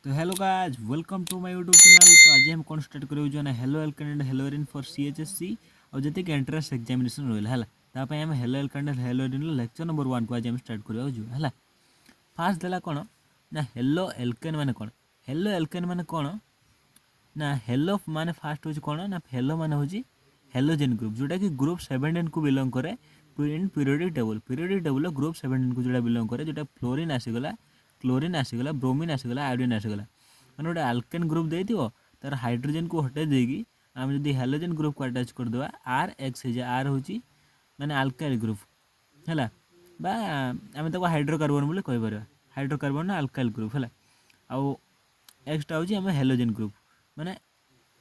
तो hello guys, welcome to my YouTube channel. तो आज हम कौन स्टार्ट करें जो ना hello alkane and hello arene for CHSC और जति के एंट्रेंस एग्जामिनेशन रहला हला तापय हम hello alkane and hello arene lecture number 1 को आज हम स्टार्ट करबा जो हला। फास्ट देला कोन ना हेलो एल्केन माने कोन। हेलो एल्केन माने कोन ना हेलो माने फास्ट होची कोन ना हेलो माने होची हेलोजन ग्रुप जोटा कि ग्रुप 17 को बिलोंग करे इन पीरियोडिक टेबल ग्रुप 17 को जोटा बिलोंग करे जोटा फ्लोरीन आसीगला क्लोरीन आसीगला ब्रोमीन आसीगला आयोडीन आसीगला मैंने गोटे आल्केन ग्रुप दे तार हाइड्रोजन को हटे देगी आम जब हेलोजन ग्रुप को अटैच करदे आर एक्स हो जाए आर हूँ माने आल्काइल ग्रुप है आम तक हाइड्रोकार्बन बोले कहीपर हाइड्रोकार्बन ना आल्काइल ग्रुप है आउ एक्सटा हूँ आम हेलोजन ग्रुप माने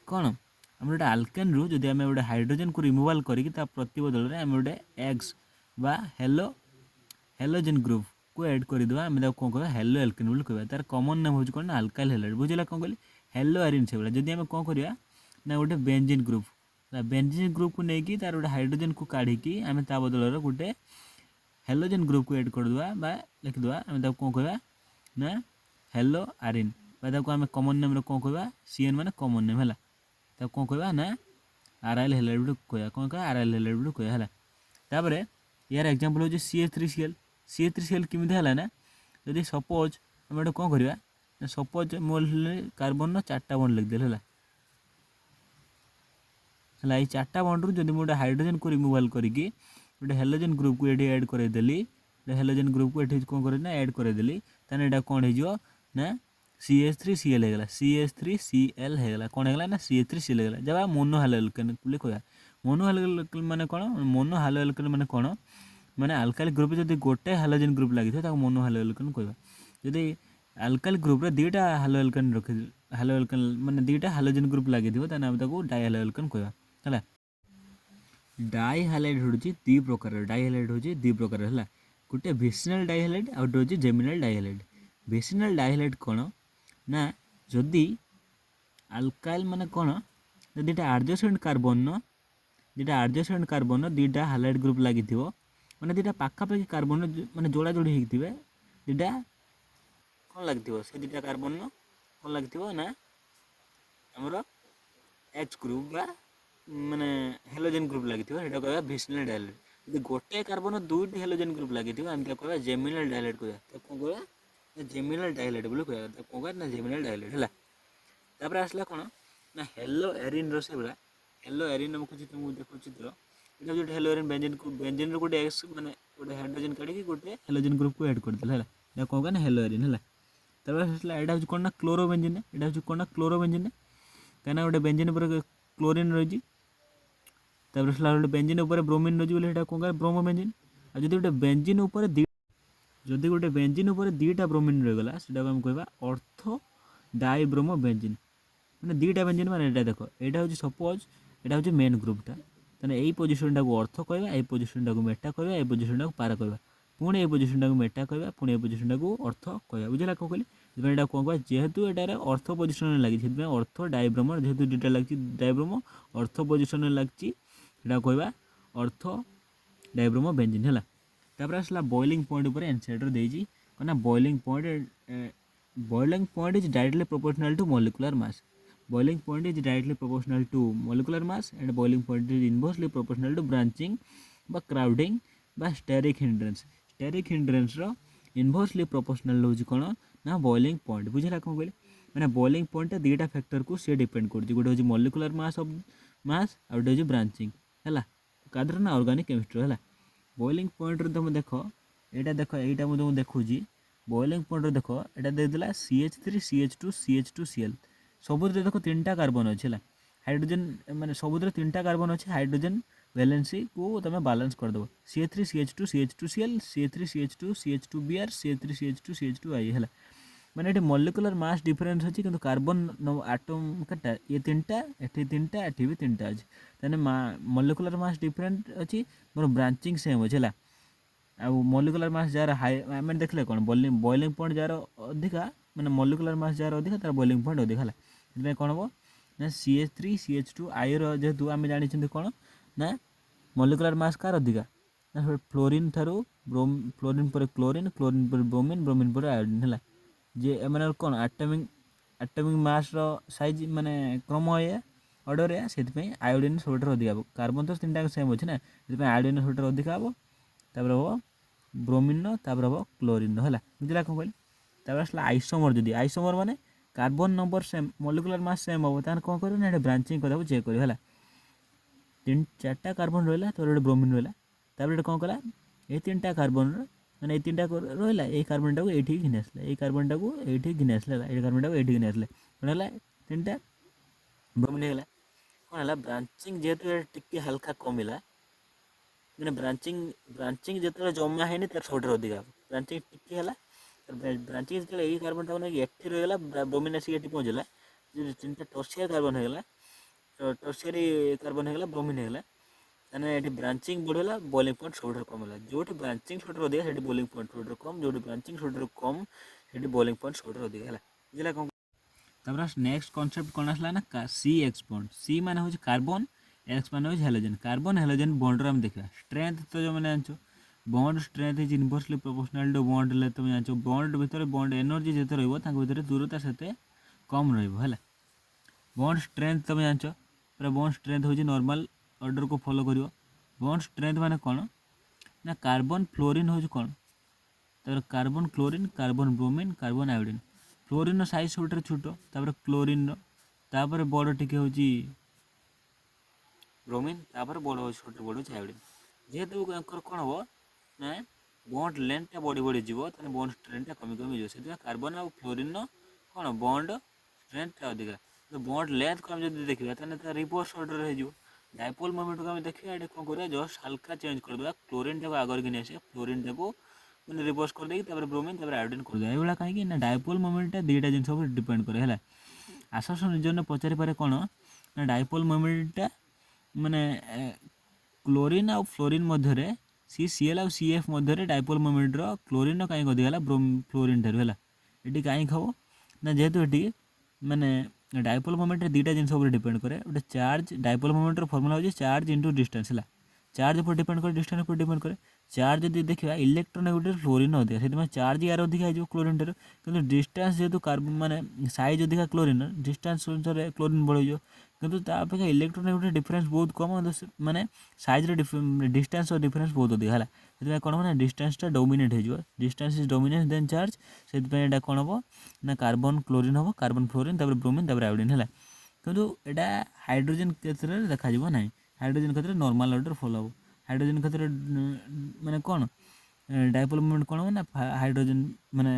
कौन आम गोटे आल्केन रु जब आम गोटे हाइड्रोजन को रिमूवाल करके प्रतिबदल में आम गोटे एक्स बा हेलोजन ग्रुप को ऐड करदे आम कौन कह हेलो एल्केन बोली कह तार कमन नाम हूँ कौन आल्काइल हेलाइड बुझे कौन कहली हेलो एरिन से जब आम कौन करवा ना गोटे बेंजीन ग्रुप बेंजीन ग्रुप को लेकिन तार गोटे हाइड्रोजन को काढ़ी आम ता बदल गोटे हेलोजन ग्रुप को ऐड करदे लिखिदे आम कौन कह ना हेलो आरिन आम कमन नेम कौन कह सीएन माने कमन नेम है कौन कह ना आरआइल हेलाइड कह कौन कह आरआइल हेलाइड कह तापर यार एग्जांपल हो सी3सीएल केमी है ना जदि सपोज आम गोटे कौन करवा सपोज मोल कार्बन चार्टा बंड लिखिदेल है चार्टा बंड्रु जब गोटे हाइड्रोजन को रिमूवाल करके गोटे हेलोजन ग्रुप को ये ऐड करदेली हेलोजन ग्रुप को ये कौन कर ऐड करदेली ताने एटा कौन हो ना CH3Cl होगा CH3Cl होगा कौन होगा ना CH3Cl होगा जब मोनो हालो एल्केन बोली कह मोनो हालो एल्केन माने कौन मोनो हालो एल्केन माने कौन माने आल्काइल ग्रुप जब गोटे हालोजन ग्रुप लगी मोनो हालो एल्केन कह जदि आल्काइल ग्रुप रे दुईटा हालो एल्केन रखी हालो एल्केन माने दुईटा हालोजन ग्रुप लगी आम डाई हालो एल्केन कह है डाई हालाइड हूँ दी प्रकार डाई हालाइड हूँ दी प्रकार है गोटे विसिनल डाई हालाइड आउ गोटे हूँ geminal di halide vicinal di halide कौन ना जदि आल्काइल माने कौन दुईटा आर्जसेंट कार्बन दुईटा हालाइड ग्रुप लगी माने दुईटा पाखापाखि कार्बन माने जोड़ा जोड़ी होते दुईटा कौन लगी से दुईटा कार्बन कौन लगी ना आमर एच ग्रुप माने हेलोजन ग्रुप लगी कह विसिनल डाइलेट यदि गोटे कार्बन दुईट हेलोजन ग्रुप लगी आम कह जेमिनल डाइलेट कह कौन कह जेमिनल डाइलेट बोली कह कौन कह ना जेमिनल डाइलेट है तापर आसला कौन ना हेलो एरिन से भाया हेलो एरिन मुझे तुमको देखो चित्र ये जो हेलो एरिन बेंजीन गोटे एक्स माने गोटे हाइड्रोजन काढ़ी गोटे हेलोजन ग्रुप को ऐड करदे है कौन कह ना हेलो एरिन है तापर आसला यहाँ हूँ कौन ना क्लोरोबेंजीन यहाँ हूँ कौन ना क्लोरोबेंजीन कहीं गोटे बेंजीन पर क्लोरीन रही गोटे बेंजीन उपर ब्रोमीन रही कौन कह ब्रोमो बेंजीन आ जब गोटे बेंजीन उपर जदि गोटे बेंजीन उपर दुईटा ब्रोमीन रहीगला से कह अर्थ डाई ब्रोमो बेंजीन मैंने दुईटा बेंजीन मैंने देख यहाँ हूँ सपोज यहाँ हूँ मेन ग्रुपटा तेना यही पोजिशन को अर्थ कह यही पोजिशन को मेटा कह यही पोजिशन को पारा कह पुणी ये पोजिशन को मेटा कह पुणी ये पोजिशन को अर्थ कह बुझला कौन कहली यहाँ कौन कह जेहेतु यहाँ अर्थ पोजिशन लगी अर्थ डाइब्रोम जेहेतु दुईटा लगी डाइब्रोम अर्थ पोजिशन लगी कह अर्थ डाइब्रोमो बेंजीन है तापर आसला बॉइलिंग पॉइंट उपर एनसीईआरटी देजी कहना boiling point is directly proportional to molecular mass boiling point is directly proportional to molecular mass and boiling point is inversely proportional to branching बा क्राउडिंग बा स्टेरिक हिंड्रेंस रो inversely proportional हो कौन ना boiling point बुझला कौन कहले मैंने बॉइलिंग पॉइंट दुईटा फैक्टर को सी डिपेंड कर गोटे हूँ मॉलिक्यूलर मास ऑफ मास आ गोटे हूँ ब्रांचिंग है कादर ना ऑर्गेनिक केमिस्ट्री है बॉइलिंग पॉइंट तुम देख यहाँ देख यहाँ मुझे तुमको देखुची बॉइलिंग पॉइंट देख यहाँ देदेला CH3CH2CH2Cl सबुद देख तीन टा कार्बन अच्छे हाइड्रोजन माने सबुद तीन टा कार्बन अच्छे हाइड्रोजन वैलेंसी को तुम बालांस करदेव CH3CH2CH2Cl CH3CH2CH2Br CH3CH2CH2I है मैंने ये मॉलिक्यूलर मास डिफरेंस अच्छी कि कार्बन आटम केटा ये तीन टा ये भी तीन टा अच्छे तेने मॉलिक्यूलर मास डिफरेंट अच्छी मोर ब्रांचिंग सेम अच्छे है मॉलिक्यूलर मास जार हाई आम देखले कौन बॉइलिंग पॉइंट जार अधिका मैंने मॉलिक्यूलर मास जार अधिका तार बॉइलिंग पॉइंट अधिका है कौन हम ना CH3CH2I जेहेतु आम जानी कौन ना मॉलिक्यूलर मास कार अधिका ना फ्लोरीन ठारू फ्लोरीन पर क्लोरीन पर ब्रोमीन ब्रोमीन पर आयोडीन है जे एम कौन आटमिक ଆଟମିକ୍ ମାସ୍ର ସାଇଜ୍ ମାନେ କ୍ରମ ଏଇଆ ଅର୍ଡ଼ର ଏଇଆ, ସେଥିପାଇଁ ଆୟୋଡ଼ିନ୍ ସବୁଠାରୁ ଅଧିକା ହେବ। କାର୍ବନ ତ ତିନିଟାକ ସେମ୍ ଅଛି ନା, ସେଥିପାଇଁ ଆୟୋଡ଼ିନ୍ ସବୁଠାରୁ ଅଧିକା ହେବ। ତାପରେ ହେବ ବ୍ରୋମିନ୍ର, ତାପରେ ହେବ କ୍ଲୋରିନ୍ର ହେଲା, ବୁଝିଲା କ'ଣ କହିଲେ। ତାପରେ ଆସିଲା ଆଇସୋମର। ଯଦି ଆଇସୋମର ମାନେ କାର୍ବନ ନମ୍ବର ସେମ୍, ମଲିକୁଲାର ମାସ୍ ସେମ୍ ହେବ, ତାହେଲେ କ'ଣ କରିବ ନା ଏଠି ବ୍ରାଞ୍ଚିଂ କରିବାକୁ ଚେକ୍ କରିବ ହେଲା। ଚାରିଟା କାର୍ବନ ରହିଲା, ତାପରେ ଗୋଟେ ବ୍ରୋମିନ୍ ରହିଲା, ତାପରେ ଏଠି କ'ଣ କଲା, ଏଇ ତିନିଟା କାର୍ବନର ମାନେ ଏଇ ତିନିଟା ରହିଲା, ଏଇ କାର୍ବନଟାକୁ ଏଇଠିକି ଘିନି ଆସିଲା, ଏଇ କାର୍ବନଟାକୁ ଏଇଠିକି ଘିନି ଆସିଲା ହେଲା, ଏଇ କାର୍ବନଟାକୁ ଏଇଠିକି ଘିନି ଆସିଲେ କ'ଣ ହେଲା, ତିନିଟା ବ୍ରୋମିନ୍ ହେଇଗଲା। କ'ଣ ହେଲା, ବ୍ରାଞ୍ଚିଂ ଯେହେତୁ ଟିକେ ହାଲକା କମିଲା, ମାନେ ବ୍ରାଞ୍ଚିଂ ଯେତେବେଳେ ଜମା ହେଇନି ତାର ସବୁଠାରୁ ଅଧିକା ହେବ। ବ୍ରାଞ୍ଚିଂ ଟିକେ ହେଲା, ବ୍ରାଞ୍ଚିଂ ଯେତେବେଳେ ଏଇ କାର୍ବନଟାକୁ ନେଇକି ଏଠି ରହିଗଲା, ବ୍ରୋମିନ୍ ଆସିକି ଏଠି ପହଞ୍ଚିଲା, ତିନିଟା ଟର୍ସିଆରୀ କାର୍ବନ ହେଇଗଲା, ଟର୍ସିଆରୀ କାର୍ବନ ହେଇଗଲା, ବ୍ରୋମିନ୍ ହେଇଗଲା, ତାହେଲେ ଏଠି ବ୍ରାଞ୍ଚିଂ ବଢ଼ିଲା, ବୋଇଲିଂ ପଏଣ୍ଟ ସବୁଠାରୁ କମ୍ ହେଲା। ଯେଉଁଠି ବ୍ରାଞ୍ଚିଂ ସବୁଠାରୁ ଅଧିକା ସେଠି ବୋଇଲିଂ ପଏଣ୍ଟ ସବୁଠାରୁ କମ୍, ଯେଉଁଠି ବ୍ରାଞ୍ଚିଂ ସବୁଠାରୁ କମ୍ ସେଠି ବୋଇଲିଂ ପଏଣ୍ଟ ସବୁଠାରୁ ଅଧିକା ହେଲା, ବୁଝିଲା କ'ଣ। ତାପରେ ନେକ୍ସଟ କନସେପ୍ଟ କ'ଣ ଆସିଲା ନା ସି ଏକ୍ସ ବଣ୍ଡ। ସି ମାନେ ହେଉଛି କାର୍ବନ, ଏକ୍ସ ମାନେ ହେଉଛି ହାଲୋଜେନ୍। କାର୍ବନ ହାଲୋଜେନ୍ ବଣ୍ଡର ଆମେ ଦେଖିବା ଷ୍ଟ୍ରେନ୍ଥ ତ ଯେଉଁମାନେ ଜାଣିଛ, bond strength is inversely proportional to bond ହେଲେ ତୁମେ ଜାଣିଛ, ବଣ୍ଡ ଭିତରେ ବଣ୍ଡ ଏନର୍ଜି ଯେତେ ରହିବ ତାଙ୍କ ଭିତରେ ଦୂରତା ସେତେ କମ୍ ରହିବ ହେଲା। ବଣ୍ଡ ଷ୍ଟ୍ରେନ୍ଥ ତୁମେ ଜାଣିଛ, ପୁରା ବଣ୍ଡ ଷ୍ଟ୍ରେନ୍ଥ ହେଉଛି ନର୍ମାଲ ଅର୍ଡ଼ରକୁ ଫଲୋ କରିବ। ବଣ୍ଡ ଷ୍ଟ୍ରେନ୍ଥ ମାନେ କ'ଣ ନା କାର୍ବନ ଫ୍ଲୋରିନ୍ ହେଉଛି କ'ଣ, ତାପରେ carbon chlorine, carbon bromine, carbon iodine. ଫ୍ଲୋରିନ୍ର ସାଇଜ୍ ସବୁଠାରୁ ଛୋଟ, ତାପରେ କ୍ଲୋରିନ୍ର, ତାପରେ ବଡ଼ ଟିକେ ହେଉଛି ବ୍ରୋମିନ୍, ତାପରେ ବଡ଼ ସବୁଠାରୁ ବଡ଼ ହେଉଛି ଆୟୋଡ଼ିନ୍। ଯେହେତୁ ତାଙ୍କର କ'ଣ ହେବ ନା ବଣ୍ଡ ଲେନ୍ଥଟା ବଢ଼ି ବଢ଼ି ଯିବ, ତାହେଲେ ବଣ୍ଡ ଷ୍ଟ୍ରେନ୍ଥଟା କମି କମି ଯିବ। ସେଥିପାଇଁ କାର୍ବନ ଆଉ ଫ୍ଲୋରିନ୍ର କ'ଣ ବଣ୍ଡ ଷ୍ଟ୍ରେନ୍ଥଟା ଅଧିକା। ବଣ୍ଡ ଲେନ୍ଥକୁ ଆମେ ଯଦି ଦେଖିବା ତାହେଲେ ତା ରିଭର୍ସ ଅର୍ଡ଼ର ହେଇଯିବ। ଡାଇପୋଲ୍ ମୋମେଣ୍ଟକୁ ଆମେ ଦେଖିବା, ଏଠି କ'ଣ କରିବା, ଜଷ୍ଟ ହାଲକା ଚେଞ୍ଜ କରିଦେବା, କ୍ଲୋରିନ୍ଟାକୁ ଆଗରେ ଘିନି ଆସିବା, ଫ୍ଲୋରିନ୍ଟାକୁ ମାନେ ରିଭର୍ସ କରିଦେଇକି ତାପରେ ବ୍ରୋମିନ୍, ତାପରେ ଆୟୋଡ଼ିନ୍ କରିଦେବା। ଏଇଭଳିଆ କାହିଁକି ନା ଡାଇପୋଲ୍ ମୋମେଣ୍ଟଟା ଦୁଇଟା ଜିନିଷ ଉପରେ ଡିପେଣ୍ଡ କରେ ହେଲା। ଆସର୍ସନ ରିଜନରେ ପଚାରିପାରେ କ'ଣ ନା ଡାଇପୋଲ୍ ମୋମେଣ୍ଟଟା ମାନେ କ୍ଲୋରିନ୍ ଆଉ ଫ୍ଲୋରିନ୍ ମଧ୍ୟରେ ସିଏଲ୍ ଆଉ ସିଏଫ୍ ମଧ୍ୟରେ ଡାଇପୋଲ୍ ମୋମେଣ୍ଟର କ୍ଲୋରିନ୍ର କାହିଁକି ଅଧିକା ହେଲା ଫ୍ଲୋରିନ୍ ଠାରୁ ହେଲା। ଏଠି କାହିଁକି ହେବ ନା ଯେହେତୁ ଏଠି ମାନେ ଡାଇପୋଲ୍ ମୋମେଣ୍ଟରେ ଦୁଇଟା ଜିନିଷ ଉପରେ ଡିପେଣ୍ଡ କରେ। ଗୋଟେ ଚାର୍ଜ, ଡାଇପୋଲ୍ ମୋମେଣ୍ଟର ଫର୍ମୁଲା ହେଉଛି ଚାର୍ଜ ଇଣ୍ଟୁ ଡିଷ୍ଟାନ୍ସ ହେଲା। ଚାର୍ଜ ଉପରେ ଡିପେଣ୍ଡ କରେ, ଡିଷ୍ଟାନ୍ସ ଉପରେ ଡିପେଣ୍ଡ କରେ। ଚାର୍ଜ ଯଦି ଦେଖିବା ଇଲେକ୍ଟ୍ରୋନେଗେଟିଭ୍ ଫ୍ଲୋରିନ୍ ଅଧିକା, ସେଥିପାଇଁ ଚାର୍ଜ ୟାର ଅଧିକା ହେଇଯିବ କ୍ଲୋରିନ୍ ଠାରୁ। କିନ୍ତୁ ଡିଷ୍ଟାନ୍ସ ଯେହେତୁ ମାନେ ସାଇଜ୍ ଅଧିକା କ୍ଲୋରିନ୍, ଡିଷ୍ଟାନ୍ସ ଅନୁସାରେ କ୍ଲୋରିନ୍ ବଢ଼ିଯିବ। କିନ୍ତୁ ତା ଅପେକ୍ଷା ଇଲେକ୍ଟ୍ରୋନେଗେଟିଭ୍ ଡିଫରେନ୍ସ ବହୁତ କମ୍, ମାନେ ସାଇଜ୍ର ଡିଷ୍ଟାନ୍ସର ଡିଫରେନ୍ସ ବହୁତ ଅଧିକା ହେଲା। ସେଥିପାଇଁ କ'ଣ ହେବ ନା ଡିଷ୍ଟାନ୍ସଟା ଡୋମିନେଟ୍ ହେଇଯିବ। Distance is dominate then charge. ସେଥିପାଇଁ ଏଇଟା କ'ଣ ହେବ ନା କାର୍ବନ କ୍ଲୋରିନ୍ ହେବ, କାର୍ବନ ଫ୍ଲୋରିନ୍, ତାପରେ ବ୍ରୋମିନ୍, ତାପରେ ଆୟୋଡ଼ିନ୍ ହେଲା। କିନ୍ତୁ ଏଇଟା ହାଇଡ୍ରୋଜେନ୍ କ୍ଷେତ୍ରରେ ଦେଖାଯିବ ନାହିଁ। ହାଇଡ୍ରୋଜେନ୍ କ୍ଷେତ୍ରରେ ନର୍ମାଲ ଅର୍ଡ଼ର ଫଲୋ ହେବ। ହାଇଡ୍ରୋଜେନ୍ କ୍ଷେତ୍ରରେ ମାନେ କ'ଣ ଡାଇପୋଲ୍ ମୋମେଣ୍ଟ କ'ଣ ହେବ ନା ହାଇଡ୍ରୋଜେନ୍ ମାନେ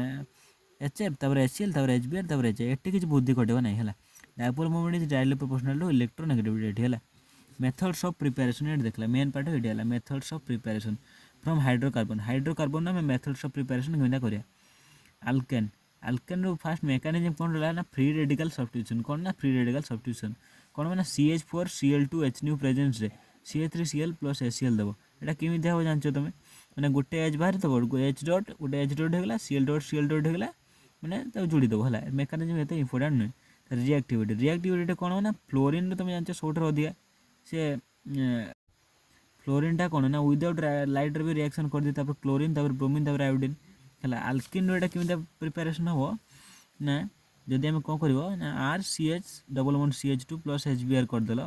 HF, ତାପରେ HCl, ତାପରେ HBr, ତାପରେ HI, ଏଠି କିଛି ବୃଦ୍ଧି ଘଟିବ ନାହିଁ ହେଲା। Dipole moment is directly proportional to electronegativity ଏଠି ହେଲା। मेथड्स ऑफ प्रिपरेशन ये देखला मेन पार्ट ये है methods of preparation from hydrocarbon. Hydrocarbon में मेथड्स ऑफ प्रिपरेशन केमिता करिया। अल्केन, अल्केन रो फास्ट मेकानिज्म कौन रहा ना फ्री रेडिकल सब्स्टिट्यूशन। कौन ना फ्री रेडिकल सब्स्टिट्यूशन कौन मैंने CH4Cl2H प्रेजेंस रे CH3Cl प्लस HCl देव। एटा केमिति हो जानछ तुम मैंने गोटे H बाहर देव, H डॉट गोटे H डॉट होगला, Cl डॉट होगला, मैंने तब जोड़ी देव है। मेकानिज्म एत इंपोर्टेंट नुहे। रिएक्टिविटी, रिएक्टिविटी कौन ना फ्लोरीन तुम जानछ सबुठ अधिका से फ्लोरीनटा कौन ना विदाउट लाइट भी रिएक्शन कर दी, क्लोरीन, ब्रोमीन, आयोडीन है। आल्किन एटा केमिता प्रिपरेशन हम ना जदि आम कौन कर RCH⸻CH2 plus HBr करदेल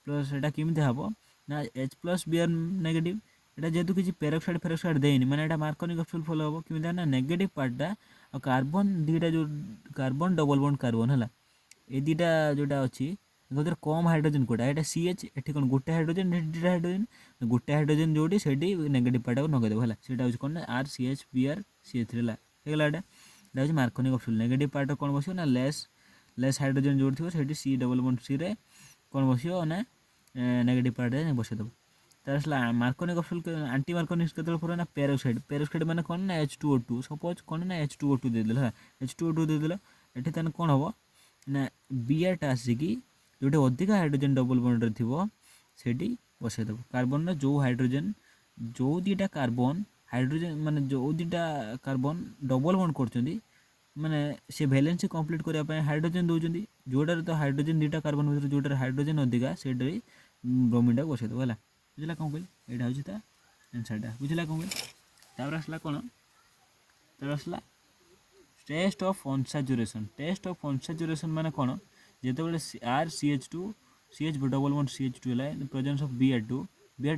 plus iota केमिता हम ना H प्लस Br नेगेटिव। एटा जेहेतु किसी पेरोक्साइड फेरोक्साइड देनी माने एटा मार्कोनिक ऑप्शन फॉलो हम केमिता ना नेगेटिव पार्टा और कार्बन दुईटा जो कार्बन डबल बॉन्ड कार्बन है ये दुईटा जोटा अच्छी कम हाइड्रोजन कोटा ये CH एटी कौन गोटे हाइड्रोजन दुईटा हाइड्रोजन गोटे हाइड्रोजन जोटी से नेगेटिव पार्ट को नगेदेव है। से कौन ना RCH⸻CH3 है। ये मार्कोनिक ऑप्शन। नेगेटिव पार्ट कौन बस ना लेस हाइड्रोजन जोड़ थी से C⸻C रे कौन बस ना नेगेटिव पार्ट बसईदेव। तार मार्कोनिक ऑप्शन आंटी मार्कोनिक के ना पेरोक्साइड। पेरोक्साइड मैंने कौन ना H2O2 सपोज कौन ना H2O2 देदेल है। H2O2 देदेल ये तेन कौन हम ना Br आसिकी जो अधिक हाइड्रोजन डबल बॉन्ड थी बसईदेव। कार्बन जो हाइड्रोजन जो दुईटा कार्बन हाइड्रोजन माने जो दुईटा कार्बन डबल बॉन्ड कर माने से वैलेंसी कंप्लीट करने हाइड्रोजन दौरान जोटार तो हाइड्रोजन दुईटा कार्बन भर जोटार हाइड्रोजन अधिका से ब्रोमीन टाक बसईदेव है। बुझला कौन कह यहाँ हूँ आंसरटा। बुझला कौन कह आसला कौन आसला टेस्ट ऑफ अनसैचुरेशन माने कौन जिते RCH2 CH double bond CH2 है प्रेजेंस ऑफ Br2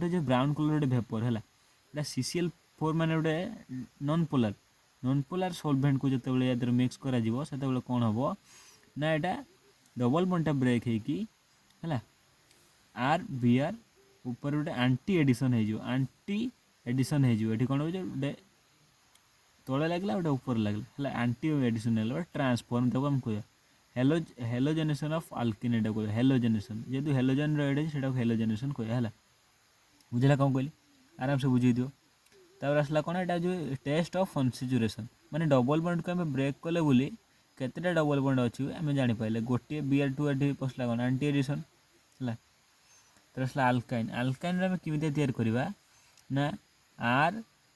जो ब्राउन कलर गोटे भेपर है CCl4 माने गोटे नॉन पोलर सॉल्वेंट को जिते मिक्स करा कौन हम ना यहाँ डबल बॉन्डटा ब्रेक होगी है RBr ऊपर गोटे आंटी एडिशन हो कौन हो तले लगला गोटे ऊपर लगला है आंटी एडिशन है ट्रांसफॉर्म तक हम कह हेलोजेनेशन ऑफ आल्किन एटा कह हेलोजेनेशन जेहतु हेलोजेन रेड है हेलोजेनेशन कह है बुझेगा कौन कहली आराम से बुझे दियो तापर आसला कौन एटा जो टेस्ट ऑफ अनसैचुरेशन माने डबल बॉन्ड को आम ब्रेक कले बोली केतेटा डबल बॉन्ड अच्छी आम जापारे गोटे Br2 ये पसला कौन आंटी एडिशन है तो आसला आल्काइन आम केमी तैयार करवा ना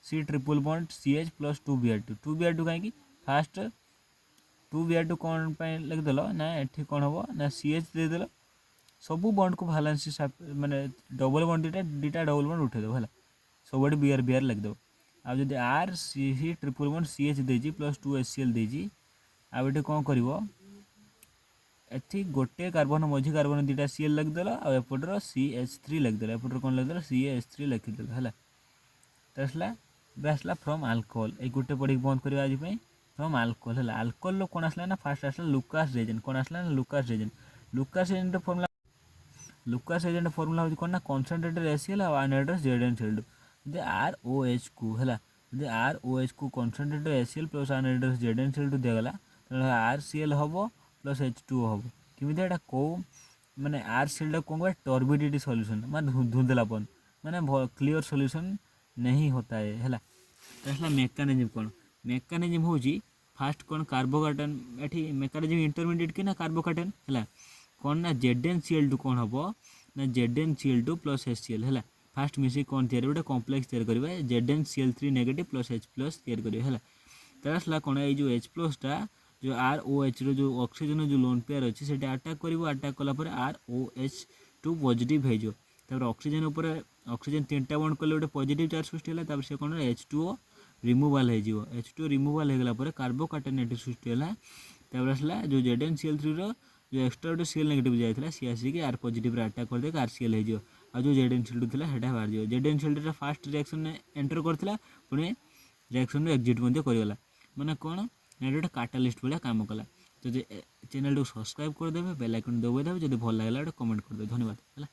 C triple bond CH plus 2Br2 कहीं फास्ट 2Br2 कौन लिखदेल ना ये कौन हम ना CH देदेल सबू बॉन्ड को भालांसी माने डबल बॉन्ड दुटा डबल बॉन्ड उठेदेव है सब Br लिखदेव आदि RC ट्रिपल बॉन्ड CH देजी प्लस 2 HCl देजी आउ कौन कर गोटे कार्बन मझी कार्बन दुटा Cl लिखदेल आउटर CH3 लिखदेल एपटर कौन लिखदेल CH3 लिखिदेल है तो आसला फ्रॉम अल्कोहल ये गोटे पढ़ी बंद करवा आज फ्रॉम अल्कोहल है अल्कोहल कौन आसला ना फास्ट आसला लुकास रेजेंट कौन आसला ना लुकास रेजेंट फॉर्मूला हो कौन ना कॉन्सनट्रेटेड HCl और अनहाइड्रस ZnCl2 जब ROH को है जब ROH को concentrated HCl plus anhydrous ZnCl2 दिगला तो RCl हम प्लस H2O हम केमी कौ माने RCl कौन कह टर्बिडिटी सॉल्यूशन माने धुंधलापन माने क्लियर सॉल्यूशन नहीं होता है तो मेकानिज्म हूँ फास्ट कौन कार्बोकाटन ये मेकानिज्म इंटरमीडिएट कि ना कार्बोकाटन है कौन ना ZnCl2 कौन हम ना ZnCl2 प्लस HCl है फास्ट मिसिक कौन तैयार गोटे कॉम्प्लेक्स तैयार करवा ZnCl3 negative plus H plus तैयार करवा है तो आसला कौन ये जो H प्लसटा जो ROH रो ऑक्सीजन जो लोन पेयर अच्छी से अटैक कलापर ROH2 पॉजिटिव हो ऑक्सीजन उपर ऑक्सीजन 3टा बॉन्ड कले गोटे पॉजिटिव चार्ज सृष्टि है से कौन H2O रिमूवाल हो H2O रिमूवाल होगला कार्बोकाटन ये सृष्टि है आसला जो ZnCl3 रो जो एक्सट्रा गोटे Cl नेगेटिव जाता सी आसिक R पॉजिटिव अटैक करदे RCl हो जो ZnCl2 था है बाहर जाए ZnCl2 फास्ट रिएक्शन एंटर करता पुणी रिएक्शन एक्जिट करगला माने कौन गोटे काटालिस्ट भाया काम कला तो चैनल को सब्सक्राइब करदे बेल आइकन दबाई देवे जब भल लगे कमेंट करदे धन्यवाद है।